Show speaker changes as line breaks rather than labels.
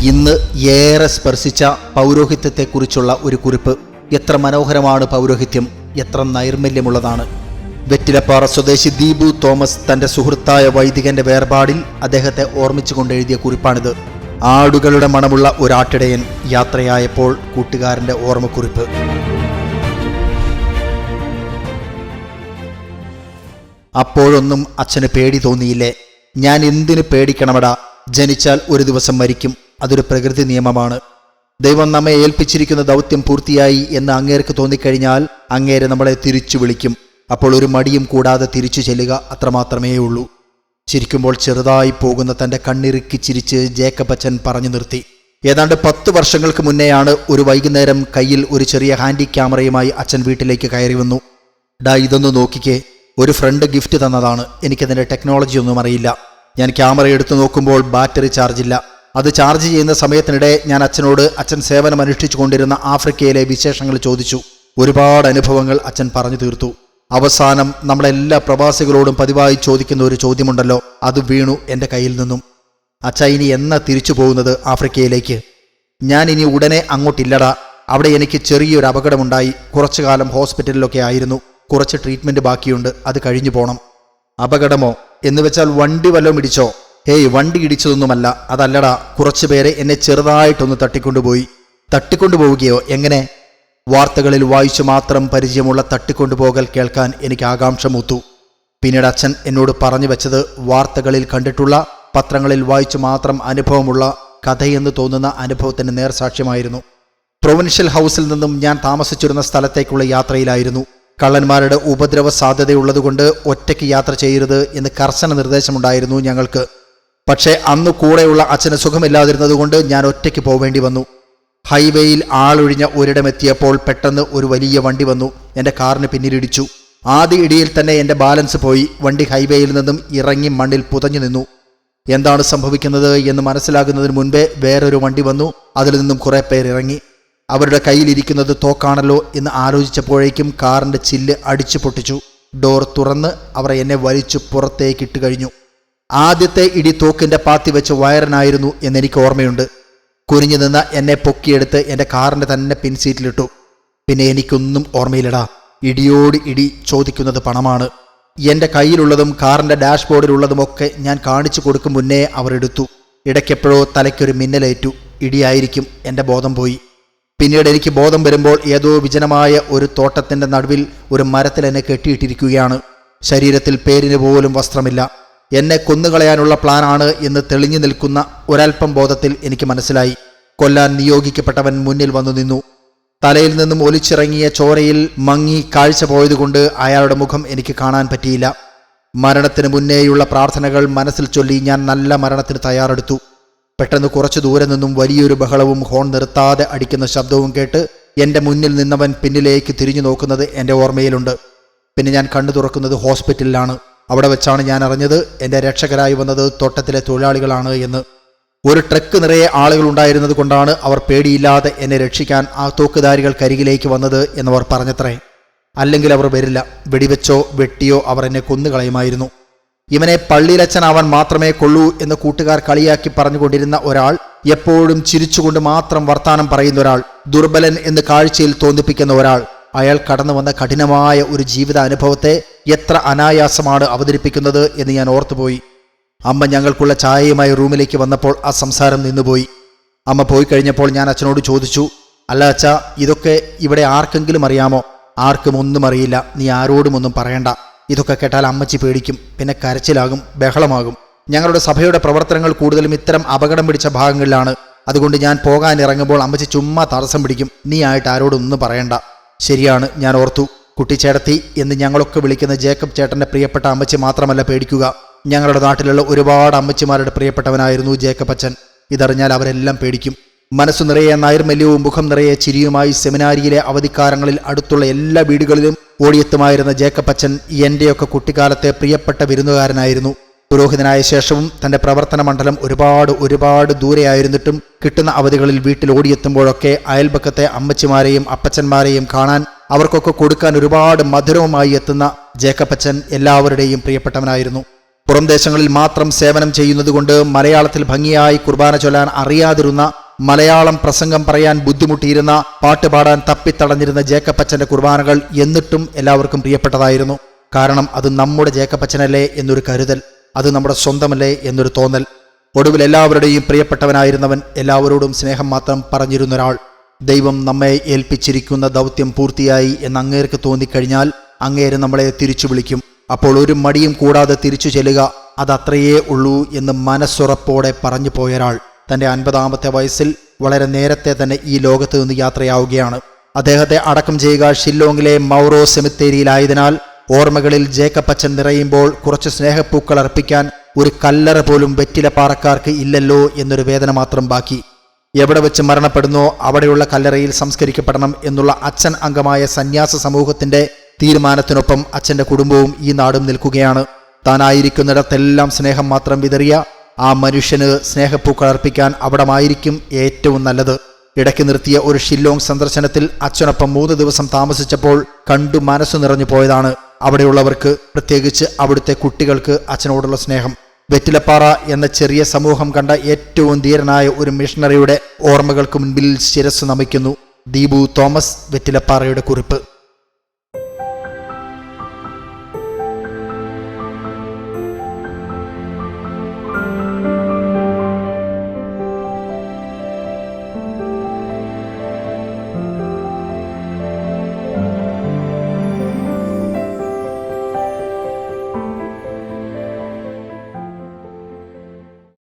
ഇന്ന് ഏറെ സ്പർശിച്ച പൗരോഹിത്യത്തെക്കുറിച്ചുള്ള ഒരു കുറിപ്പ്. എത്ര മനോഹരമാണ് പൗരോഹിത്യം, എത്ര നൈർമല്യമുള്ളതാണ്. വെറ്റിലപ്പാറ സ്വദേശി ദീപു തോമസ് തന്റെ സുഹൃത്തായ വൈദികന്റെ വേർപാടിൽ അദ്ദേഹത്തെ ഓർമ്മിച്ചുകൊണ്ട് എഴുതിയ കുറിപ്പാണിത്. ആടുകളുടെ മണമുള്ള ഒരാട്ടിടയൻ യാത്രയായപ്പോൾ കൂട്ടുകാരന്റെ ഓർമ്മക്കുറിപ്പ്. അപ്പോഴൊന്നും അച്ഛന് പേടി തോന്നിയില്ലേ? ഞാൻ എന്തിനു പേടിക്കണമടാ? ജനിച്ചാൽ ഒരു ദിവസം മരിക്കും, അതൊരു പ്രകൃതി നിയമമാണ്. ദൈവം നമ്മെ ഏൽപ്പിച്ചിരിക്കുന്ന ദൗത്യം പൂർത്തിയായി എന്ന് അങ്ങേർക്ക് തോന്നിക്കഴിഞ്ഞാൽ അങ്ങേരെ നമ്മളെ തിരിച്ചു വിളിക്കും. അപ്പോൾ ഒരു മടിയും കൂടാതെ തിരിച്ചു ചെല്ലുക, അത്രമാത്രമേ ഉള്ളൂ. ചിരിക്കുമ്പോൾ ചെറുതായി പോകുന്ന തൻ്റെ കണ്ണിറുക്കി ചിരിച്ച് ജേക്കബ് അച്ഛൻ പറഞ്ഞു നിർത്തി. ഏതാണ്ട് 10 വർഷങ്ങൾക്ക് മുന്നെയാണ് ഒരു വൈകുന്നേരം കയ്യിൽ ഒരു ചെറിയ ഹാൻഡി ക്യാമറയുമായി അച്ഛൻ വീട്ടിലേക്ക് കയറി വന്നു. ഡാ, ഇതൊന്ന് നോക്കിക്കേ, ഒരു ഫ്രണ്ട് ഗിഫ്റ്റ് തന്നതാണ്. എനിക്കതിൻ്റെ ടെക്നോളജി ഒന്നും അറിയില്ല. ഞാൻ ക്യാമറ എടുത്തു നോക്കുമ്പോൾ ബാറ്ററി ചാർജില്ല. അത് ചാർജ് ചെയ്യുന്ന സമയത്തിനിടെ ഞാൻ അച്ഛനോട് അച്ഛൻ സേവനം അനുഷ്ഠിച്ചു കൊണ്ടിരുന്ന ആഫ്രിക്കയിലെ വിശേഷങ്ങൾ ചോദിച്ചു. ഒരുപാട് അനുഭവങ്ങൾ അച്ഛൻ പറഞ്ഞു തീർത്തു. അവസാനം നമ്മളെല്ലാ പ്രവാസികളോടും പതിവായി ചോദിക്കുന്ന ഒരു ചോദ്യമുണ്ടല്ലോ, അത് വീണു എൻ്റെ കയ്യിൽ നിന്നും. അച്ഛാ, ഇനി എന്നാ തിരിച്ചു പോകുന്നത് ആഫ്രിക്കയിലേക്ക്? ഞാൻ ഇനി ഉടനെ അങ്ങോട്ടില്ലടാ. അവിടെ എനിക്ക് ചെറിയൊരു അപകടമുണ്ടായി. കുറച്ചു കാലം ഹോസ്പിറ്റലിലൊക്കെ ആയിരുന്നു. കുറച്ച് ട്രീറ്റ്മെൻറ്റ് ബാക്കിയുണ്ട്, അത് കഴിഞ്ഞു പോകണം. അപകടമോ എന്ന് വെച്ചാൽ വണ്ടി വല്ലതും ഇടിച്ചോ? ഹേയ്, വണ്ടി ഇടിച്ചതൊന്നുമല്ല. അതല്ലടാ, കുറച്ചു പേരെ എന്നെ ചെറുതായിട്ടൊന്ന് തട്ടിക്കൊണ്ടുപോയി. തട്ടിക്കൊണ്ടുപോവുകയോ? എങ്ങനെ? വാർത്തകളിൽ വായിച്ചു മാത്രം പരിചയമുള്ള തട്ടിക്കൊണ്ടുപോകൽ കേൾക്കാൻ എനിക്ക് ആകാംക്ഷ മൂത്തു. പിന്നീട് അച്ഛൻ എന്നോട് പറഞ്ഞു വെച്ചത് വാർത്തകളിൽ കണ്ടിട്ടുള്ള, പത്രങ്ങളിൽ വായിച്ചു മാത്രം അനുഭവമുള്ള, കഥയെന്ന് തോന്നുന്ന അനുഭവത്തിന് നേർസാക്ഷ്യമായിരുന്നു. പ്രൊവിൻഷ്യൽ ഹൗസിൽ നിന്നും ഞാൻ താമസിച്ചിരുന്ന സ്ഥലത്തേക്കുള്ള യാത്രയിലായിരുന്നു. കള്ളന്മാരുടെ ഉപദ്രവ സാധ്യതയുള്ളതുകൊണ്ട് ഒറ്റയ്ക്ക് യാത്ര ചെയ്യരുത് എന്ന് കർശന നിർദ്ദേശമുണ്ടായിരുന്നു ഞങ്ങൾക്ക്. പക്ഷേ അന്ന് കൂടെയുള്ള അച്ഛന് സുഖമില്ലാതിരുന്നതുകൊണ്ട് ഞാൻ ഒറ്റയ്ക്ക് പോവേണ്ടി വന്നു. ഹൈവേയിൽ ആളൊഴിഞ്ഞ ഒരിടമെത്തിയപ്പോൾ പെട്ടെന്ന് ഒരു വലിയ വണ്ടി വന്നു എൻ്റെ കാറിന് പിന്നിലിടിച്ചു. ആദ്യ ഇടിയിൽ തന്നെ എൻ്റെ ബാലൻസ് പോയി. വണ്ടി ഹൈവേയിൽ നിന്നും ഇറങ്ങി മണ്ണിൽ പുതഞ്ഞു നിന്നു. എന്താണ് സംഭവിക്കുന്നത് എന്ന് മനസ്സിലാകുന്നതിന് മുൻപേ വേറൊരു വണ്ടി വന്നു. അതിൽ നിന്നും കുറേ പേരിറങ്ങി. അവരുടെ കയ്യിലിരിക്കുന്നത് തോക്കാണല്ലോ എന്ന് ആലോചിച്ചപ്പോഴേക്കും കാറിൻ്റെ ചില്ല് അടിച്ചു പൊട്ടിച്ചു. ഡോർ തുറന്ന് അവർ എന്നെ വലിച്ചു പുറത്തേക്കിട്ട് കഴിഞ്ഞു. ആദ്യത്തെ ഇടി തോക്കിൻ്റെ പാത്തി വെച്ച് വയറിനായിരുന്നു എന്നെനിക്ക് ഓർമ്മയുണ്ട്. കുനിഞ്ഞു നിന്ന് എന്നെ പൊക്കിയെടുത്ത് എൻ്റെ കാറിൻ്റെ തന്നെ പിൻസീറ്റിലിട്ടു. പിന്നെ എനിക്കൊന്നും ഓർമ്മയില്ലടാ. ഇടിയോട് ഇടി ചോദിക്കുന്നത് പണമാണ്. എൻ്റെ കയ്യിലുള്ളതും കാറിൻ്റെ ഡാഷ്ബോർഡിലുള്ളതുമൊക്കെ ഞാൻ കാണിച്ചു കൊടുക്കും മുന്നേ അവർ എടുത്തു. ഇടയ്ക്കെപ്പോഴോ തലയ്ക്കൊരു മിന്നലേറ്റു. ഇടിയായിരിക്കും, എൻ്റെ ബോധം പോയി. പിന്നീട് എനിക്ക് ബോധം വരുമ്പോൾ ഏതോ വിജനമായ ഒരു തോട്ടത്തിൻ്റെ നടുവിൽ ഒരു മരത്തിൽ എന്നെ കെട്ടിയിട്ടിരിക്കുകയാണ്. ശരീരത്തിൽ പേരിന് പോലും വസ്ത്രമില്ല. എന്നെ കൊന്നുകളയാനുള്ള പ്ലാനാണ് എന്ന് തെളിഞ്ഞു നിൽക്കുന്ന ഒരൽപ്പം ബോധത്തിൽ എനിക്ക് മനസ്സിലായി. കൊല്ലാൻ നിയോഗിക്കപ്പെട്ടവൻ മുന്നിൽ വന്നു നിന്നു. തലയിൽ നിന്നും ഒലിച്ചിറങ്ങിയ ചോരയിൽ മങ്ങി കാഴ്ച പോയതുകൊണ്ട് അയാളുടെ മുഖം എനിക്ക് കാണാൻ പറ്റിയില്ല. മരണത്തിന് മുന്നേയുള്ള പ്രാർത്ഥനകൾ മനസ്സിൽ ചൊല്ലി ഞാൻ നല്ല മരണത്തിന് തയ്യാറെടുത്തു. പെട്ടെന്ന് കുറച്ചു ദൂരെ നിന്നും വലിയൊരു ബഹളവും ഹോൺ നിർത്താതെ അടിക്കുന്ന ശബ്ദവും കേട്ട് എൻ്റെ മുന്നിൽ നിന്നവൻ പിന്നിലേക്ക് തിരിഞ്ഞു നോക്കുന്നത് എൻ്റെ ഓർമ്മയിലുണ്ട്. പിന്നെ ഞാൻ കണ്ണു തുറക്കുന്നത് ഹോസ്പിറ്റലിലാണ്. അവിടെ വെച്ചാണ് ഞാൻ അറിഞ്ഞത് എൻ്റെ രക്ഷകരായി വന്നത് തോട്ടത്തിലെ തൊഴിലാളികളാണ് എന്ന്. ഒരു ട്രക്ക് നിറയെ ആളുകൾ ഉണ്ടായിരുന്നത് കൊണ്ടാണ് അവർ പേടിയില്ലാതെ എന്നെ രക്ഷിക്കാൻ ആ തോക്കുധാരികൾക്കരികിലേക്ക് വന്നത് എന്നവർ പറഞ്ഞത്രേ. അല്ലെങ്കിൽ അവർ വരില്ല. വെടിവെച്ചോ വെട്ടിയോ അവർ എന്നെ കൊന്നുകളയുമായിരുന്നു. ഇവനെ പള്ളിയിലച്ഛനാവാൻ മാത്രമേ കൊള്ളൂ എന്ന് കൂട്ടുകാർ കളിയാക്കി പറഞ്ഞുകൊണ്ടിരുന്ന ഒരാൾ, എപ്പോഴും ചിരിച്ചുകൊണ്ട് മാത്രം വർത്താനം പറയുന്ന ഒരാൾ, ദുർബലൻ എന്ന് കാഴ്ചയിൽ തോന്നിപ്പിക്കുന്ന ഒരാൾ, അയാൾ കടന്നു വന്ന കഠിനമായ ഒരു ജീവിത അനുഭവത്തെ എത്ര അനായാസമാണ് അവതരിപ്പിക്കുന്നത് എന്ന് ഞാൻ ഓർത്തുപോയി. അമ്മ ഞങ്ങൾക്കുള്ള ചായയുമായി റൂമിലേക്ക് വന്നപ്പോൾ ആ സംസാരം നിന്നുപോയി. അമ്മ പോയി കഴിഞ്ഞപ്പോൾ ഞാൻ അച്ഛനോട് ചോദിച്ചു, അല്ല അച്ഛാ, ഇതൊക്കെ ഇവിടെ ആർക്കെങ്കിലും അറിയാമോ? ആർക്കും ഒന്നും അറിയില്ല. നീ ആരോടും ഒന്നും പറയണ്ട. ഇതൊക്കെ കേട്ടാൽ അമ്മച്ചി പേടിക്കും. പിന്നെ കരച്ചിലാകും, ബഹളമാകും. ഞങ്ങളുടെ സഭയുടെ പ്രവർത്തനങ്ങൾ കൂടുതലും ഇത്തരം അപകടം പിടിച്ച ഭാഗങ്ങളിലാണ്. അതുകൊണ്ട് ഞാൻ പോകാനിറങ്ങുമ്പോൾ അമ്മച്ചി ചുമ്മാ തടസ്സം പിടിക്കും. നീ ആയിട്ട് ആരോടൊന്നും പറയണ്ട. ശരിയാണ്, ഞാൻ ഓർത്തു. കുട്ടിച്ചേട്ടത്തി എന്ന് ഞങ്ങളൊക്കെ വിളിക്കുന്ന ജേക്കബ് ചേട്ടൻ്റെ പ്രിയപ്പെട്ട അമ്മച്ചി മാത്രമല്ല പേടിക്കുക. ഞങ്ങളുടെ നാട്ടിലുള്ള ഒരുപാട് അമ്മച്ചിമാരുടെ പ്രിയപ്പെട്ടവനായിരുന്നു ജേക്കബ് അച്ഛൻ. ഇതറിഞ്ഞാൽ അവരെല്ലാം പേടിക്കും. മനസ്സു നിറയെ നൈർമല്യവും മുഖം നിറയെ ചിരിയുമായി സെമിനാരിയിലെ അവധിക്കാലങ്ങളിൽ അടുത്തുള്ള എല്ലാ വീടുകളിലും ഓടിയെത്തുമായിരുന്ന ജേക്കബ് അച്ഛൻ എൻ്റെയൊക്കെ കുട്ടിക്കാലത്തെ പ്രിയപ്പെട്ട വിരുന്നുകാരനായിരുന്നു. പുരോഹിതനായ ശേഷവും തൻ്റെ പ്രവർത്തന മണ്ഡലം ഒരുപാട് ദൂരെയായിരുന്നിട്ടും കിട്ടുന്ന അവധികളിൽ വീട്ടിൽ ഓടിയെത്തുമ്പോഴൊക്കെ അയൽപക്കത്തെ അമ്മച്ചിമാരെയും അപ്പച്ചന്മാരെയും കാണാൻ, അവർക്കൊക്കെ കൊടുക്കാൻ ഒരുപാട് മധുരവുമായി എത്തുന്ന ജേക്കബ് അച്ഛൻ എല്ലാവരുടെയും പ്രിയപ്പെട്ടവനായിരുന്നു. പുറം ദേശങ്ങളിൽ മാത്രം സേവനം ചെയ്യുന്നതുകൊണ്ട് മലയാളത്തിൽ ഭംഗിയായി കുർബാന ചൊല്ലാൻ അറിയാതിരുന്ന, മലയാളം പ്രസംഗം പറയാൻ ബുദ്ധിമുട്ടിയിരുന്ന, പാട്ടുപാടാൻ തപ്പിത്തടഞ്ഞിരുന്ന ജേക്കപ്പച്ചന്റെ കുർബാനകൾ എന്നിട്ടും എല്ലാവർക്കും പ്രിയപ്പെട്ടതായിരുന്നു. കാരണം അത് നമ്മുടെ ജേക്കപ്പച്ചനല്ലേ എന്നൊരു കരുതൽ, അത് നമ്മുടെ സ്വന്തമല്ലേ എന്നൊരു തോന്നൽ. ഒടുവിൽ എല്ലാവരുടെയും പ്രിയപ്പെട്ടവനായിരുന്നവൻ, എല്ലാവരോടും സ്നേഹം മാത്രം പറഞ്ഞിരുന്നൊരാൾ. ദൈവം നമ്മെ ഏൽപ്പിച്ചിരിക്കുന്ന ദൗത്യം പൂർത്തിയായി എന്ന് അങ്ങേർക്ക് തോന്നിക്കഴിഞ്ഞാൽ അങ്ങേര് നമ്മളെ തിരിച്ചു വിളിക്കും. അപ്പോൾ ഒരു മടിയും കൂടാതെ തിരിച്ചു ചെല്ലുക, അതത്രയേ ഉള്ളൂ എന്ന് മനസ്സുറപ്പോടെ പറഞ്ഞു പോയൊരാൾ തൻ്റെ 50-ാമത്തെ വയസ്സിൽ വളരെ നേരത്തെ തന്നെ ഈ ലോകത്ത് നിന്ന് യാത്രയാവുകയാണ്. അദ്ദേഹത്തെ അടക്കം ചെയ്യുക ഷില്ലോങ്ങിലെ മൗറോ സെമിത്തേരിയിലായതിനാൽ ഓർമ്മകളിൽ ജേക്കപ്പച്ചൻ നിറയുമ്പോൾ കുറച്ച് സ്നേഹപ്പൂക്കൾ അർപ്പിക്കാൻ ഒരു കല്ലറ പോലും വെറ്റിലപ്പാറക്കാർക്ക് ഇല്ലല്ലോ എന്നൊരു വേദന മാത്രം ബാക്കി. എവിടെ വെച്ച് മരണപ്പെടുന്നോ അവിടെയുള്ള കല്ലറയിൽ സംസ്കരിക്കപ്പെടണം എന്നുള്ള അച്ഛൻ അംഗമായ സന്യാസ സമൂഹത്തിന്റെ തീരുമാനത്തിനൊപ്പം അച്ഛന്റെ കുടുംബവും ഈ നാടും നിൽക്കുകയാണ്. താനായിരിക്കുന്നിടത്തെല്ലാം സ്നേഹം മാത്രം വിതറിയ ആ മനുഷ്യന് സ്നേഹപ്പൂക്കൾ അർപ്പിക്കാൻ അവിടമായിരിക്കും ഏറ്റവും നല്ലത്. ഇടയ്ക്ക് നിർത്തിയ ഒരു ഷില്ലോങ് സന്ദർശനത്തിൽ അച്ഛനൊപ്പം 3 ദിവസം താമസിച്ചപ്പോൾ കണ്ടു മനസ്സു നിറഞ്ഞു പോയതാണ് അവിടെയുള്ളവർക്ക്, പ്രത്യേകിച്ച് അവിടുത്തെ കുട്ടികൾക്ക് അച്ഛനോടുള്ള സ്നേഹം. വെറ്റിലപ്പാറ എന്ന ചെറിയ സമൂഹം കണ്ട ഏറ്റവും ധീരനായ ഒരു മിഷണറിയുടെ ഓർമ്മകൾക്ക് മുൻപിൽ ശിരസ് നമിക്കുന്നു. ദീപു തോമസ്, വെറ്റിലപ്പാറയുടെ കുറിപ്പ്.